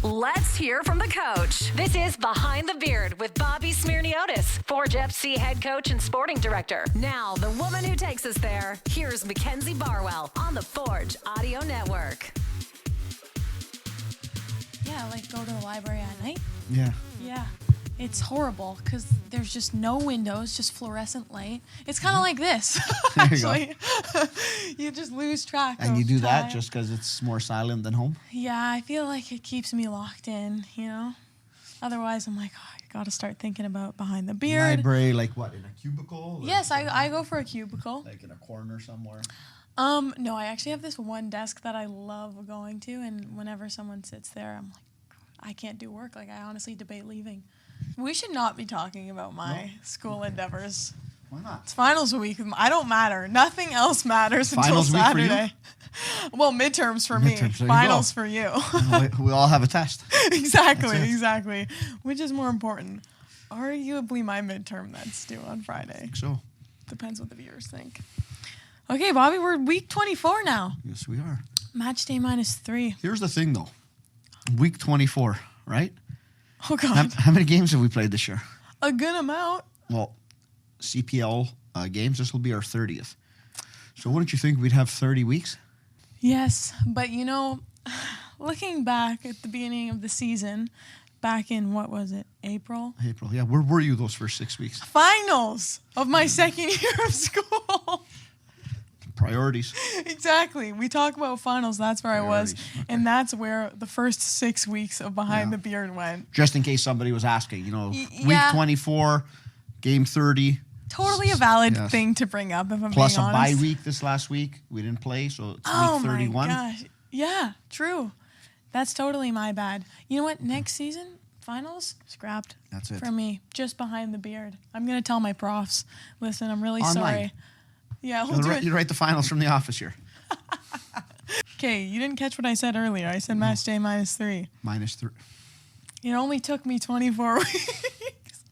Let's hear from the coach. This is Behind the Beard with Bobby Smirniotis, Forge FC head coach and sporting director. Now, the woman who takes us there, here's Mackenzie Barwell on the Forge Audio Network. Yeah, like go to the library at night. Yeah. Yeah. It's horrible because there's just no windows, just fluorescent light. It's kind of like this, actually. You just lose track And of you do time. that just because it's more silent than home? Yeah, I feel like it keeps me locked in, you know? Otherwise, I'm like, oh, I got to start thinking about Behind the Beard. Library, like what, in a cubicle? Yes, I go for a cubicle. Like in a corner somewhere? No, I actually have this one desk that I love going to, and whenever someone sits there, I'm like, I can't do work. Like, I honestly debate leaving. We should not be talking about my school endeavors. Why not? It's finals week. I don't matter. Nothing else matters Finals until week Saturday. Well, midterms for Midterms, me. there you Finals go. for you. We all have a test. Exactly. Which is more important? Arguably my midterm that's due on Friday. So, Depends what the viewers think. Okay, Bobby, we're week 24 now. yes, we are. Match day -3. Here's the thing, though. Week 24, right? Oh, God. How many games have we played this year? A good amount. Well, CPL games, this will be our 30th. So wouldn't you think we'd have 30 weeks? Yes, but you know, looking back at the beginning of the season, back in, what was it, April? April, yeah. Where were you those first 6 weeks? Finals of my second year of school. Priorities. Exactly. We talk about finals. That's where I was. Priorities, okay. And that's where the first 6 weeks of Behind Yeah. the Beard went. Just in case somebody was asking, you know, week yeah. 24, game 30. Totally a valid Yes. thing to bring up, if I'm Plus being a honest. bye week this last week. We didn't play, so it's Oh, week 31. my gosh. Yeah, true. That's totally my bad. You know what? Next season, finals, scrapped. That's it. For me, just Behind the Beard. I'm going to tell my profs, listen, I'm really Online. sorry. Yeah, we'll do it. You write the finals from the office here. Okay, you didn't catch what I said earlier. I said match day -3. -3. It only took me 24 weeks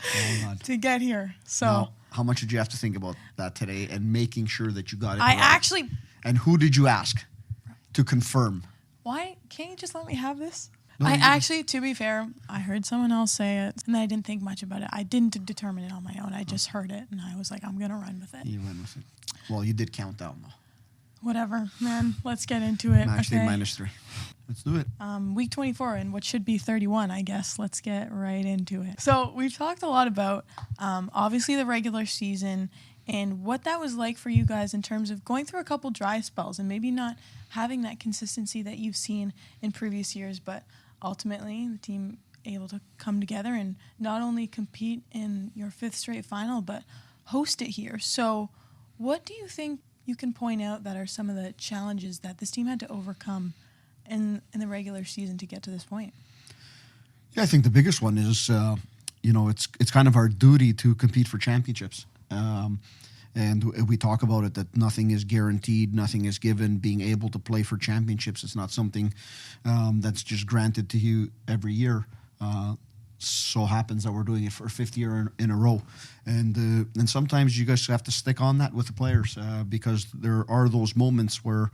Oh, God. to get here. So Now, how much did you have to think about that today and making sure that you got it I right? actually, And who did you ask to confirm? why can't you just let me have this? No, I you- actually, to be fair, I heard someone else say it, and I didn't think much about it. I didn't determine it on my own. I just heard it, and I was like, I'm going to run with it. You went with it. Well, you did count down, though. Whatever, man. Let's get into it. Match day okay? -3. Let's do it. Week 24 and what should be 31, I guess. Let's get right into it. So we've talked a lot about, obviously, the regular season and what that was like for you guys in terms of going through a couple dry spells and maybe not having that consistency that you've seen in previous years, but ultimately the team able to come together and not only compete in your 5th straight final, but host it here. So what do you think you can point out that are some of the challenges that this team had to overcome in the regular season to get to this point? Yeah, I think the biggest one is, it's kind of our duty to compete for championships. And we talk about it, that nothing is guaranteed, nothing is given. Being able to play for championships is not something that's just granted to you every year. So happens that we're doing it for a 5th year in a row. And sometimes you guys have to stick on that with the players because there are those moments where,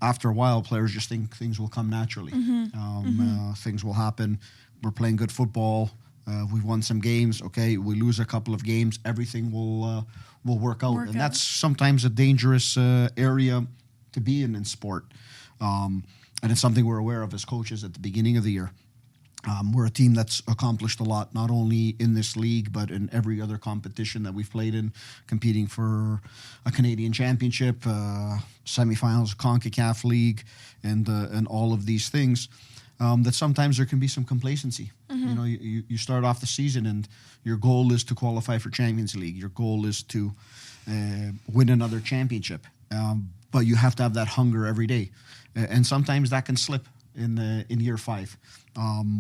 after a while, players just think things will come naturally. Things will happen. We're playing good football. We've won some games. Okay, we lose a couple of games. Everything will work out. That's sometimes a dangerous area to be in sport. And it's something we're aware of as coaches at the beginning of the year. We're a team that's accomplished a lot, not only in this league, but in every other competition that we've played in, competing for a Canadian championship, semifinals, CONCACAF League, and all of these things. That sometimes there can be some complacency. You start off the season and your goal is to qualify for Champions League. Your goal is to win another championship. But you have to have that hunger every day. And sometimes that can slip in year 5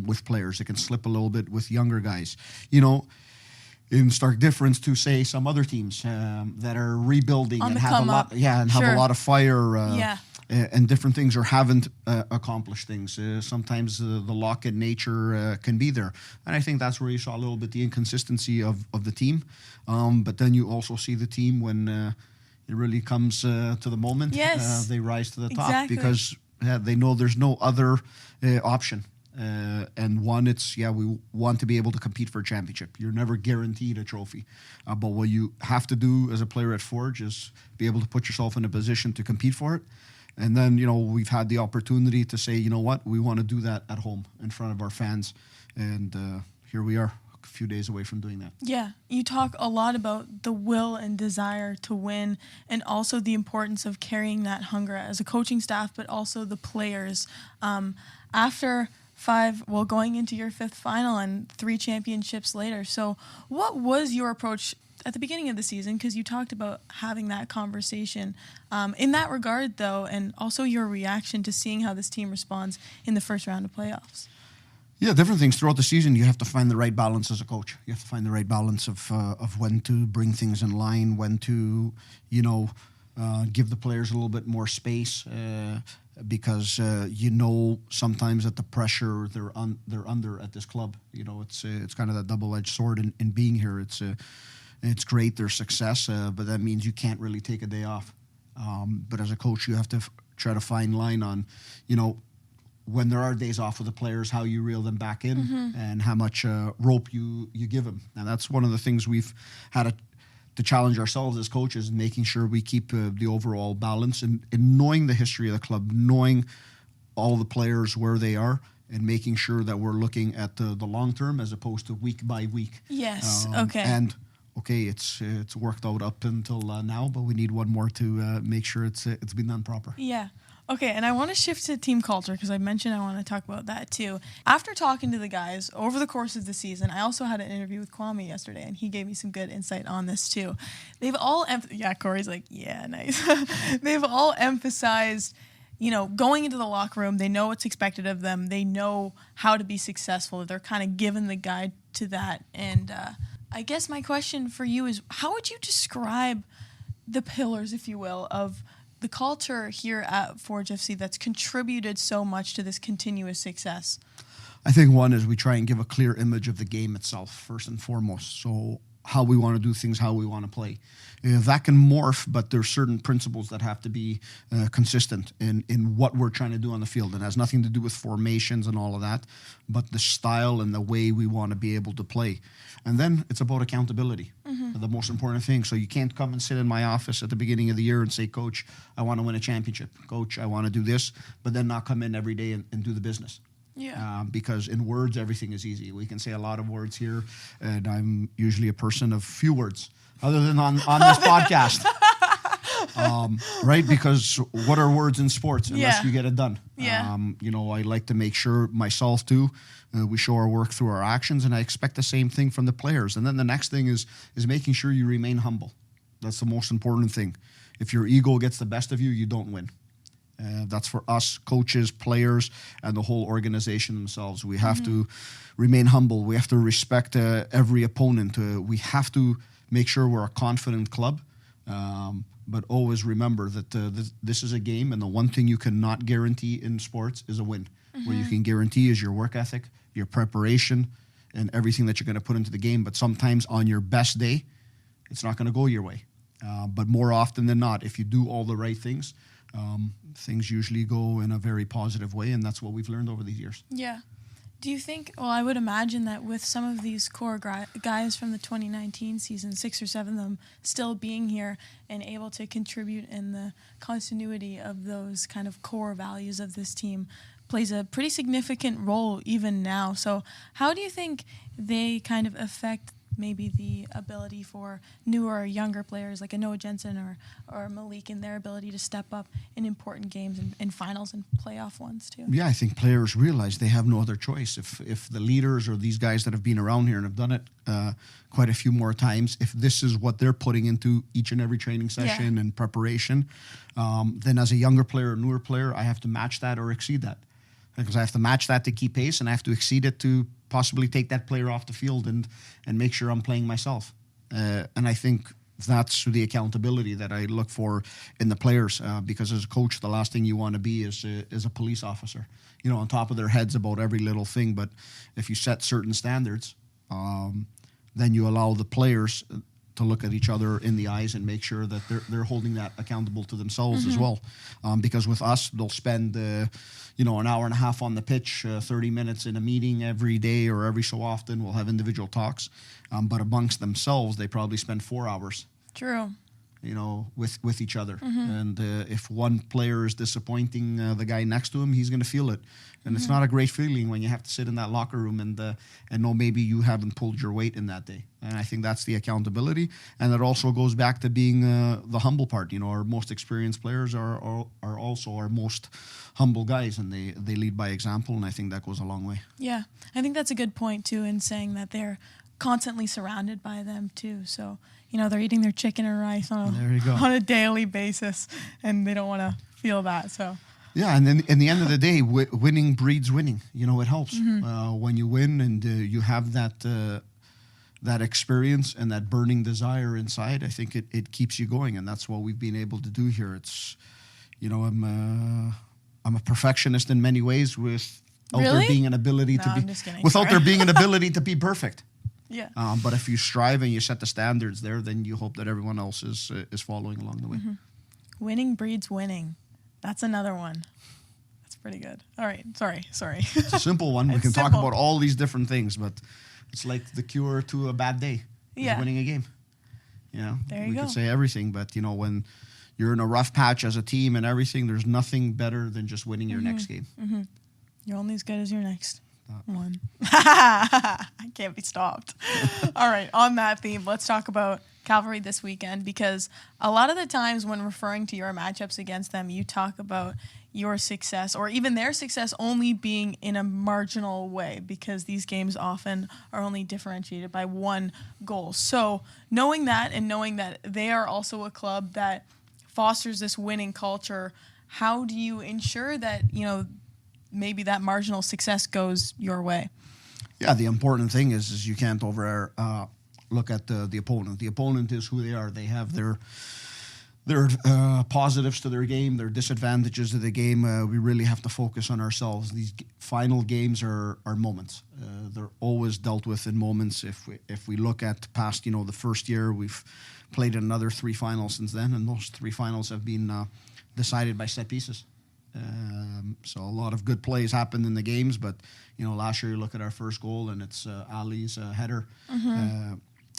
with players. It can slip a little bit with younger guys. In stark difference to, say, some other teams that are rebuilding On and the have come up. have Sure. a lot of fire. Yeah. And different things, or haven't accomplished things. Sometimes the lock-in nature can be there. And I think that's where you saw a little bit the inconsistency of the team. But then you also see the team when it really comes to the moment. Yes. They rise to the top Exactly. because They know there's no other option. And one, we want to be able to compete for a championship. You're never guaranteed a trophy. But what you have to do as a player at Forge is be able to put yourself in a position to compete for it. And then, we've had the opportunity to say, you know what, we want to do that at home in front of our fans. And here we are, a few days away from doing that. Yeah, you talk a lot about the will and desire to win, and also the importance of carrying that hunger as a coaching staff, but also the players. After going into your 5th final and 3 championships later. So what was your approach at the beginning of the season? Because you talked about having that conversation. In that regard, though, and also your reaction to seeing how this team responds in the first round of playoffs. Yeah, different things throughout the season. You have to find the right balance as a coach. You have to find the right balance of when to bring things in line, when to, give the players a little bit more space, because sometimes at the pressure they're under at this club. It's kind of that double-edged sword in being here. It's great their success, but that means you can't really take a day off. But as a coach, you have to try to find line on, when there are days off with the players, how you reel them back in and how much rope you give them. And that's one of the things we've had to challenge ourselves as coaches, making sure we keep the overall balance and knowing the history of the club, knowing all the players where they are, and making sure that we're looking at the long term as opposed to week by week. Yes, okay. And it's worked out up until now, but we need one more to make sure it's been done proper. Yeah. Okay, and I want to shift to team culture because I mentioned I want to talk about that too. After talking to the guys over the course of the season, I also had an interview with Kwame yesterday, and he gave me some good insight on this too. They've all, Corey's like, yeah, nice. They've all emphasized, going into the locker room, they know what's expected of them. They know how to be successful. They're kind of given the guide to that. And I guess my question for you is, how would you describe the pillars, if you will, of the culture here at Forge FC that's contributed so much to this continuous success? I think one is we try and give a clear image of the game itself, first and foremost. So how we want to do things, how we want to play. That can morph, but there's certain principles that have to be consistent in what we're trying to do on the field. It has nothing to do with formations and all of that, but the style and the way we want to be able to play. And then it's about accountability, the most important thing. So you can't come and sit in my office at the beginning of the year and say, Coach, I want to win a championship. Coach, I want to do this, but then not come in every day and do the business. Yeah. Because in words, everything is easy. We can say a lot of words here, and I'm usually a person of few words, other than on this podcast. Right? Because what are words in sports unless you get it done? Yeah. I like to make sure myself too, we show our work through our actions, and I expect the same thing from the players. And then the next thing is making sure you remain humble. That's the most important thing. If your ego gets the best of you, you don't win. That's for us, coaches, players, and the whole organization themselves. We have to remain humble. We have to respect every opponent. We have to make sure we're a confident club, but always remember that this is a game, and the one thing you cannot guarantee in sports is a win. What you can guarantee is your work ethic, your preparation, and everything that you're going to put into the game. But sometimes on your best day, it's not going to go your way. But more often than not, if you do all the right things, things usually go in a very positive way, and that's what we've learned over these years. Yeah. Do you think, I would imagine that with some of these core guys from the 2019 season, 6 or 7 of them still being here and able to contribute in the continuity of those kind of core values of this team plays a pretty significant role even now. So how do you think they kind of affect maybe the ability for newer or younger players like a Noah Jensen or Malik in their ability to step up in important games and finals and playoff ones too? Yeah, I think players realize they have no other choice. If the leaders or these guys that have been around here and have done it quite a few more times, if this is what they're putting into each and every training session and preparation, then as a younger player or newer player, I have to match that or exceed that. Because I have to match that to keep pace, and I have to exceed it to possibly take that player off the field and make sure I'm playing myself. And I think that's the accountability that I look for in the players. Because as a coach, the last thing you want to be is a police officer, on top of their heads about every little thing. But if you set certain standards, then you allow the players look at each other in the eyes and make sure that they're holding that accountable to themselves as well. Because with us, they'll spend an hour and a half on the pitch, 30 minutes in a meeting every day or every so often. We'll have individual talks, but amongst themselves, they probably spend 4 hours. True. With each other. And if one player is disappointing the guy next to him, he's going to feel it. And it's not a great feeling when you have to sit in that locker room and know maybe you haven't pulled your weight in that day. And I think that's the accountability. And it also goes back to being the humble part. Our most experienced players are also our most humble guys, and they lead by example, and I think that goes a long way. Yeah, I think that's a good point, too, in saying that they're constantly surrounded by them, too. So, they're eating their chicken and rice on a daily basis, and they don't want to feel that. So yeah, and then in the end of the day, winning breeds winning. It helps when you win and you have that experience and that burning desire inside. I think it keeps you going, and that's what we've been able to do here. It's I'm a perfectionist in many ways without there being an ability to be. I'm just kidding. Without there being an ability to be perfect. Yeah. But if you strive and you set the standards there, then you hope that everyone else is following along the way. Winning breeds winning. That's another one. That's pretty good. All right. Sorry. It's a simple one. We can talk about all these different things, but it's like the cure to a bad day. Yeah. Winning a game. There you we go. could say everything, but when you're in a rough patch as a team and everything, there's nothing better than just winning your next game. You're only as good as your next one. I can't be stopped. All right, on that theme, let's talk about Cavalry this weekend, because a lot of the times when referring to your matchups against them, you talk about your success or even their success only being in a marginal way, because these games often are only differentiated by one goal. So knowing that and knowing that they are also a club that fosters this winning culture, how do you ensure that, maybe that marginal success goes your way? Yeah, the important thing is you can't look at the opponent. The opponent is who they are. They have their positives to their game, their disadvantages to the game. We really have to focus on ourselves. These final games are moments. They're always dealt with in moments. If we look at past, the first year, we've played in another 3 finals since then, and those 3 finals have been decided by set pieces. So a lot of good plays happened in the games, but last year you look at our first goal and it's Ali's header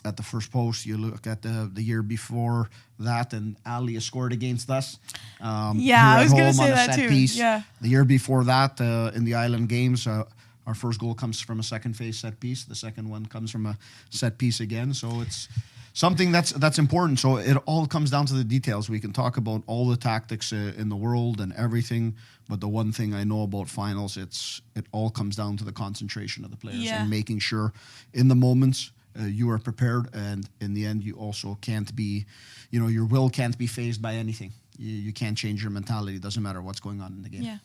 at the first post. You look at the year before that, and Ali has scored against us. I was going to say that too. Piece. Yeah. The year before that, in the Island Games, our first goal comes from a second phase set piece. The second one comes from a set piece again. So it's something that's important. So it all comes down to the details. We can talk about all the tactics in the world and everything, but the one thing I know about finals, it all comes down to the concentration of the players and making sure in the moments you are prepared, and in the end you also can't be, your will can't be phased by anything. You can't change your mentality. It doesn't matter what's going on in the game. Yeah.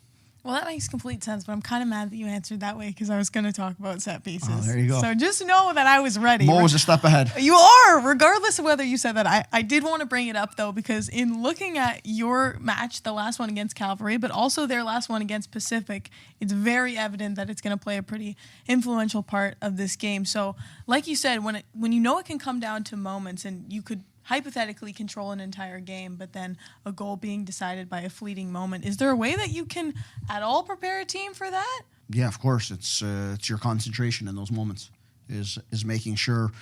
Well, that makes complete sense, but I'm kind of mad that you answered that way, because I was going to talk about set pieces. Oh, there you go. So just know that I was ready. Mo was a step ahead. You are, regardless of whether you said that. I did want to bring it up, though, because in looking at your match, the last one against Cavalry, but also their last one against Pacific, it's very evident that it's going to play a pretty influential part of this game. So like you said, when it can come down to moments, and you could hypothetically control an entire game, but then a goal being decided by a fleeting moment, is there a way that you can at all prepare a team for that? Yeah, of course. It's your concentration in those moments is making sure,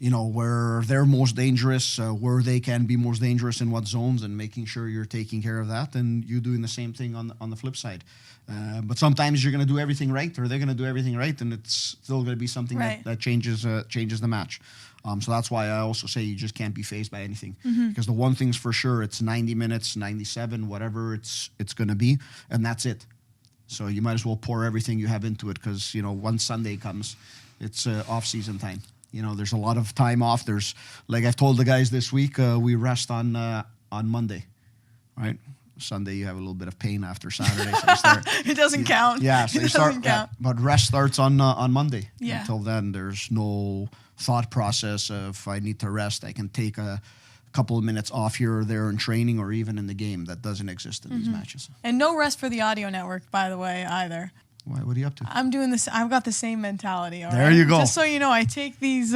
where they're most dangerous, where they can be most dangerous in what zones, and making sure you're taking care of that, and you doing the same thing on the flip side. But sometimes you're going to do everything right, or they're going to do everything right, and it's still going to be something that changes the match. So that's why I also say you just can't be fazed by anything. Because the one thing's for sure, it's 90 minutes, 97, whatever it's going to be, and that's it. So you might as well pour everything you have into it, because, once Sunday comes, it's off-season time. There's a lot of time off. There's, like I've told the guys this week, we rest on Monday, right? Sunday you have a little bit of pain after Saturday. So you start, it doesn't count. Yeah, so you start. Yeah, but rest starts on Monday. Yeah. Until then, there's no thought process of I need to rest. I can take a couple of minutes off here or there in training or even in the game. That doesn't exist in these matches. And no rest for the audio network, by the way, either. Why? What are you up to? I'm doing this. I've got the same mentality. All There right? you go. Just so you know, I take these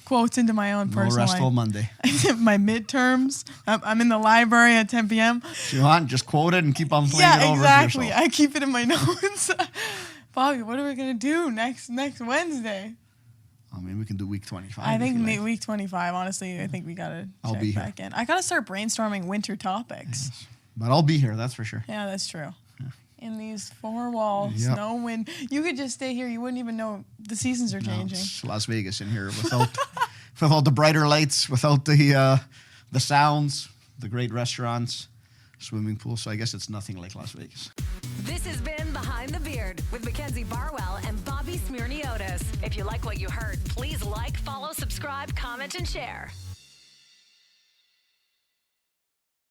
quotes into my own No personal rest life. all Monday. My midterms. I'm in the library at 10 p.m. If you want, just quote it and keep on playing it Yeah, over exactly. to yourself. I keep it in my notes. Bobby, what are we gonna do next Wednesday? I mean, we can do week 25. I think if you like. week 25. Honestly, I think we gotta I'll check be here. back in. I gotta start brainstorming winter topics. But I'll be here, that's for sure. Yeah, that's true. In these four walls, Yep. no wind. You could just stay here. You wouldn't even know the seasons are No, changing. it's Las Vegas in here without without the brighter lights, without the sounds, the great restaurants, swimming pool. So I guess it's nothing like Las Vegas. This has been Behind the Beard with Mackenzie Barwell and Bobby Smirniotis. If you like what you heard, please like, follow, subscribe, comment, and share.